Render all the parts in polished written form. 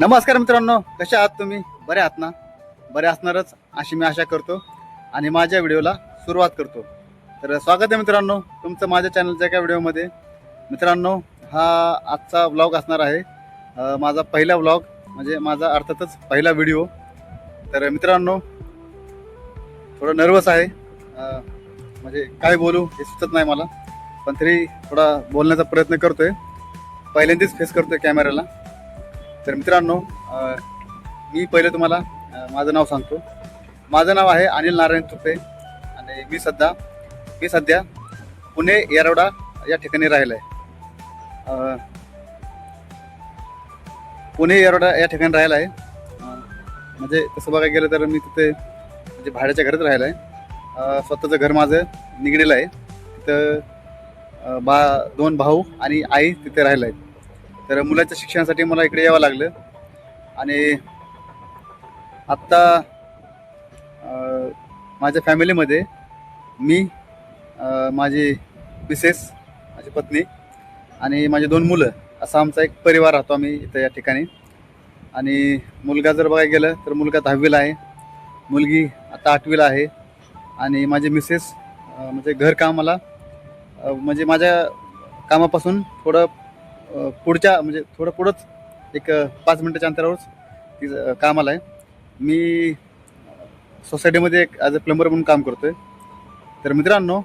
नमस्कार मित्रांनो, कशा आहात तुम्ही? बरे आहात ना? बरे असणारच अशी मी आशा करतो आणि माझ्या व्हिडिओला सुरुवात करतो. तर स्वागत आहे मित्रांनो तुमचं माझ्या चॅनलच्या एका व्हिडिओमध्ये. मित्रांनो, हा आजचा व्लॉग असणार आहे माझा पहिला व्लॉग, म्हणजे माझा अर्थातच पहिला व्हिडिओ. तर मित्रांनो, थोडं नर्वस आहे, म्हणजे काय बोलू हे सुचत नाही मला, पण तरी थोडा बोलण्याचा प्रयत्न करतोय. पहिल्यांदाच फेस करतोय कॅमेऱ्याला. तर मित्रांनो, मी पहिले तुम्हाला माझं नाव सांगतो. माझं नाव आहे अनिल नारायण तुपे आणि मी सध्या पुणे येरवडा या ठिकाणी राहिलो आहे. पुणे येरवडा या ठिकाणी राहिला आहे. म्हणजे तसं बघायला गेलं तर मी तिथे म्हणजे भाड्याच्या घरात राहिलं आहे. स्वतःचं घर माझं निगडीलं आहे. तिथं दोन भाऊ आणि आई तिथे राहिलं आहे. तर मुलाच्या शिक्षणासाठी मला इकडे यावं लागलं. आणि आत्ता माझ्या फॅमिलीमध्ये मी, माझी मिसेस, माझी पत्नी आणि माझी दोन मुलं, असा आमचा एक परिवार राहतो आम्ही इथं या ठिकाणी. आणि मुलगा जर बघायला गेलं तर मुलगा 10वीला आहे, मुलगी आता 8वीला आहे. आणि माझी मिसेस म्हणजे घरकामाला, म्हणजे माझ्या कामापासून थोडं पुढच्या, म्हणजे थोडं पुढंच एक 5 मिनिटाच्या अंतरावरच ती कामाला आहे. मी सोसायटीमध्ये एक ॲज अ प्लंबर म्हणून काम करतोय. तर मित्रांनो,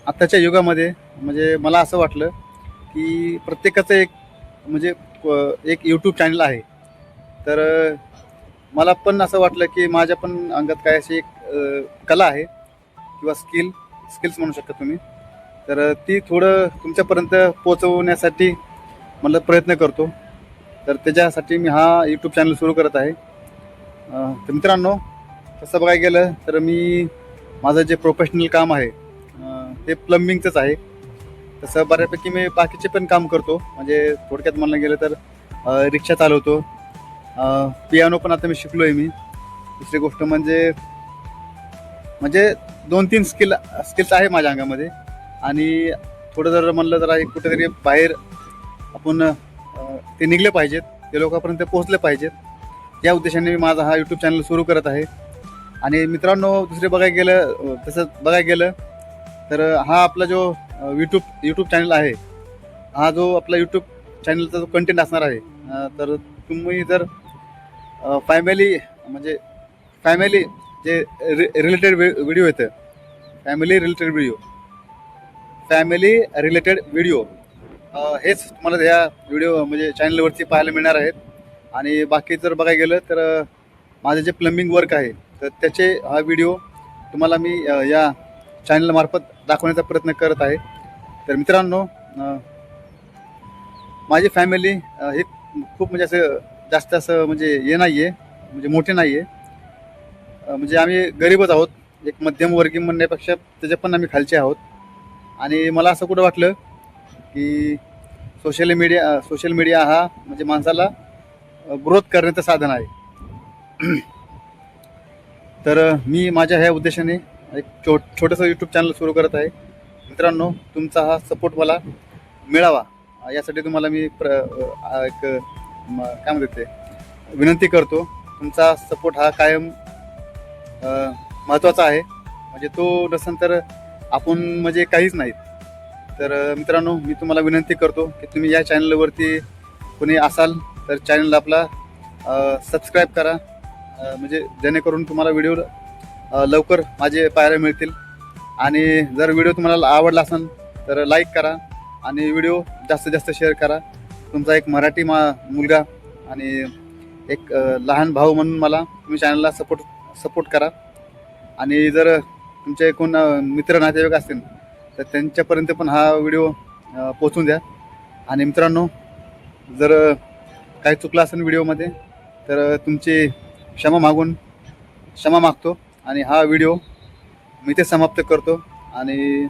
आताच्या युगामध्ये म्हणजे मला असं वाटलं की प्रत्येकाचं एक म्हणजे एक यूट्यूब चॅनल आहे. तर मला पण असं वाटलं की माझ्या पण अंगात काय अशी एक कला आहे किंवा स्किल्स म्हणू शकता तुम्ही. तर ती थोडं तुमच्यापर्यंत पोहोचवण्यासाठी मला प्रयत्न करतो. तर त्याच्यासाठी मी हा यूट्यूब चॅनल सुरू करत आहे. तर मित्रांनो, तसं बघायला गेलं तर माझं जे प्रोफेशनल काम आहे ते प्लंबिंगचंच आहे. तसं बऱ्यापैकी मी बाकीचे पण काम करतो. म्हणजे थोडक्यात म्हणायला गेलं तर रिक्षा चालवतो, पियानो पण आता मी शिकलो आहे मी. दुसरी गोष्ट म्हणजे 2-3 स्किल्स आहे माझ्या अंगामध्ये. आणि थोडं जर म्हणलं तर कुठेतरी बाहेर आपण ते निघले पाहिजेत, ते लोकांपर्यंत पोहोचले पाहिजेत, या उद्देशाने मी माझा हा यूट्यूब चॅनल सुरू करत आहे. आणि मित्रांनो, तसं बघायला गेलं तर हा आपला जो यूट्यूब चॅनल आहे, हा जो आपला यूट्यूब चॅनलचा जो कंटेंट असणार आहे, तर तुम्ही जर फॅमिली जे रिलेटेड व्हिडिओ येतं, फॅमिली रिलेटेड व्हिडिओ हेच तुम्हाला ह्या व्हिडिओ म्हणजे चॅनलवरती पाहायला मिळणार आहेत. आणि बाकी जर बघायला गेलं तर माझं जे प्लंबिंग वर्क आहे, तर त्याचे हा व्हिडिओ तुम्हाला मी या चॅनलमार्फत दाखवण्याचा प्रयत्न करत आहे. तर मित्रांनो, माझी फॅमिली हे खूप म्हणजे असं जास्त असं म्हणजे हे नाही आहे, म्हणजे मोठे नाही आहे. म्हणजे आम्ही गरीबच आहोत, एक मध्यमवर्गीय म्हणण्यापेक्षा त्याच्या पण आम्ही खालचे आहोत. आणि मला असं कुठं वाटलं की सोशल मीडिया हा म्हणजे माणसाला ग्रोथ करण्याचं साधन आहे. तर मी माझ्या ह्या उद्देशाने एक छोटंसं यूट्यूब चॅनल सुरू करत आहे. मित्रांनो, तुमचा हा सपोर्ट मला मिळावा यासाठी तुम्हाला मी काय म्हणतात ते विनंती करतो. तुमचा सपोर्ट हा कायम महत्त्वाचा आहे. म्हणजे तो नसेल तर आपण म्हणजे काहीच नाहीत. तर मित्रांनो, मी तुम्हाला विनंती करतो की तुम्ही या चॅनलवरती कोणी असाल तर चॅनलला आपला सबस्क्राईब करा, म्हणजे जेणेकरून तुम्हाला व्हिडिओ लवकर माझे पाहायला मिळतील. आणि जर व्हिडिओ तुम्हाला आवडला असेल तर लाईक करा आणि व्हिडिओ जास्तीत जास्त शेअर करा. तुमचा एक मराठी मुलगा आणि एक लहान भाऊ म्हणून मला तुम्ही चॅनलला सपोर्ट करा. आणि जर तुमचे कोण मित्र नातेवाईक असतील तर त्यांच्यापर्यंत पण हा व्हिडिओ पोचवून द्या. आणि मित्रांनो, जर काही चुकलं असेल व्हिडिओमध्ये तर तुमची क्षमा मागतो आणि हा व्हिडिओ मी ते समाप्त करतो. आणि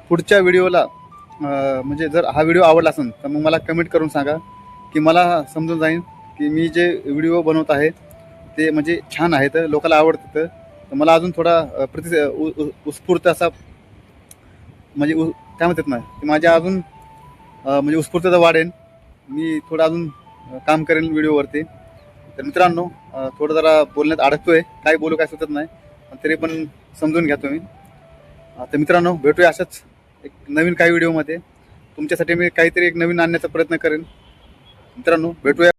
पुढच्या व्हिडिओला म्हणजे जर हा व्हिडिओ आवडला असेल तर मग मला कमेंट करून सांगा, की मला समजून जाईल की मी जे व्हिडिओ बनवत आहे ते म्हणजे छान आहे, तर लोकांना आवडतं. तर मला अजून थोडा उत्स्फूर्त असा म्हणजे काय म्हणतात ना, की माझ्या अजून म्हणजे उत्स्फूर्तता वाढेल. मी थोडं अजून काम करेन व्हिडिओवरती. तर मित्रांनो थोडं जरा बोलण्यात अडकतोय, काय बोलू काय सुचत नाही, पण तरी पण समजून घ्या तुम्ही. तर मित्रांनो भेटूया अशाच एक नवीन काही व्हिडिओमध्ये. तुमच्यासाठी मी काहीतरी एक नवीन आणण्याचा प्रयत्न करेन. मित्रांनो भेटूया.